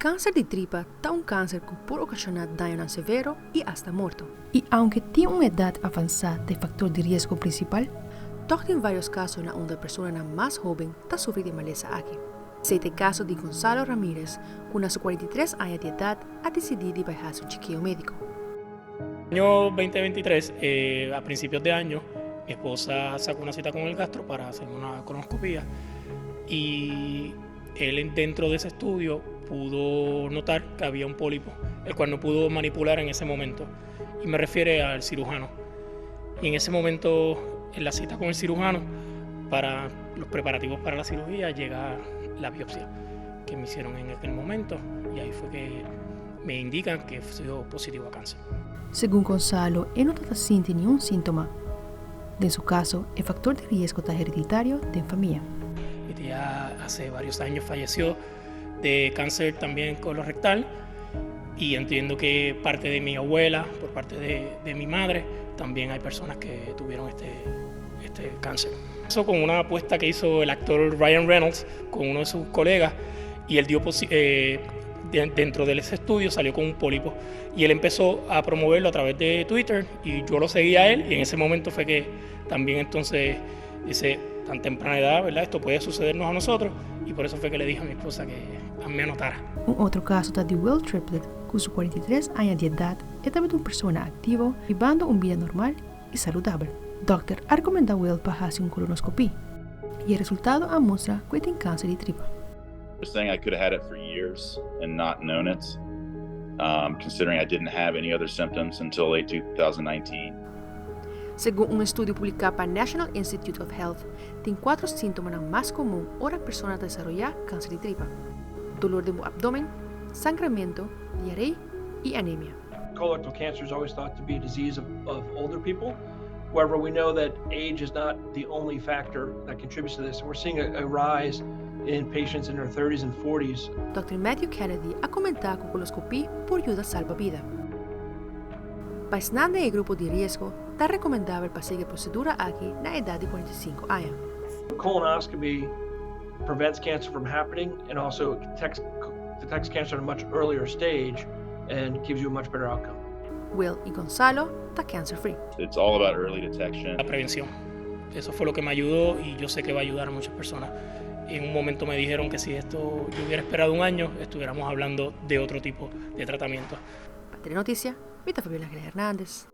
Cáncer de tripa é um câncer que pode ocasionar daño severo e hasta morto. E aunque tem uma idade avançada de fator de risco principal, tem vários casos onde a pessoa mais jovem está sofrendo de maleza aqui. Este caso de Gonzalo Ramírez, com seus 43 anos de idade, ha decidido bajar seu chequeo médico. Año 2023, a principios de año, mi esposa sacó una cita con el gastro para hacer una colonoscopia y él dentro de ese estudio pudo notar que había un pólipo, el cual no pudo manipular en ese momento, y me refiere al cirujano. Y en ese momento, en la cita con el cirujano, para los preparativos para la cirugía, llega la biopsia que me hicieron en aquel momento, y ahí fue que me indican que soy positivo a cáncer. Según Gonzalo, él no está sintiendo ningún síntoma. En su caso, el factor de riesgo está hereditario de familia. Mi tía hace varios años falleció de cáncer también colorectal, y entiendo que parte de mi abuela, por parte de mi madre, también hay personas que tuvieron este cáncer. Eso con una apuesta que hizo el actor Ryan Reynolds con uno de sus colegas, y él dio dentro de ese estudio salió con un pólipo, y él empezó a promoverlo a través de Twitter, y yo lo seguía a él, y en ese momento fue que también entonces dice, tan temprana edad, ¿verdad? Esto puede sucedernos a nosotros, y por eso fue que le dije a mi esposa que me anotara. Un outro caso está de Will Triplett, com seus 43 anos de idade, é também uma pessoa ativa, vivendo uma vida normal e saudável. O doctor recomenda a Will para fazer uma colonoscopia, e o resultado mostra que tem câncer de tripa. Saying I could have had it for years and not known it, considering I didn't have any other symptoms until late 2019. Segundo um estudo publicado para National Institute of Health, tem 4 sintomas mais comuns para pessoas desenvolver câncer de tripa: dolor de abdômen, sangramento, diarreia e anemia. Colorectal cancer is always thought to be a disease of older people. However, we know that age is not the only factor that contributes to this. We're seeing a rise in patients in their 30s and 40s. Dr. Matthew Kennedy ha comentado que a coloscopia por ayuda salva vida. Para estar en el grupo de riesgo, está recomendable para seguir la procedura aquí na edad de 45 años. Colonoscopy prevents cancer from happening and also detects cancer at a much earlier stage and gives you a much better outcome. Will y Gonzalo está cancer free. It's all about early detection. La prevención. Eso fue lo que me ayudó, y yo sé que va a ayudar a muchas personas. En un momento me dijeron que si esto yo hubiera esperado un año, estuviéramos hablando de otro tipo de tratamiento. Para Telenoticia, Vita Fabiola Hernández.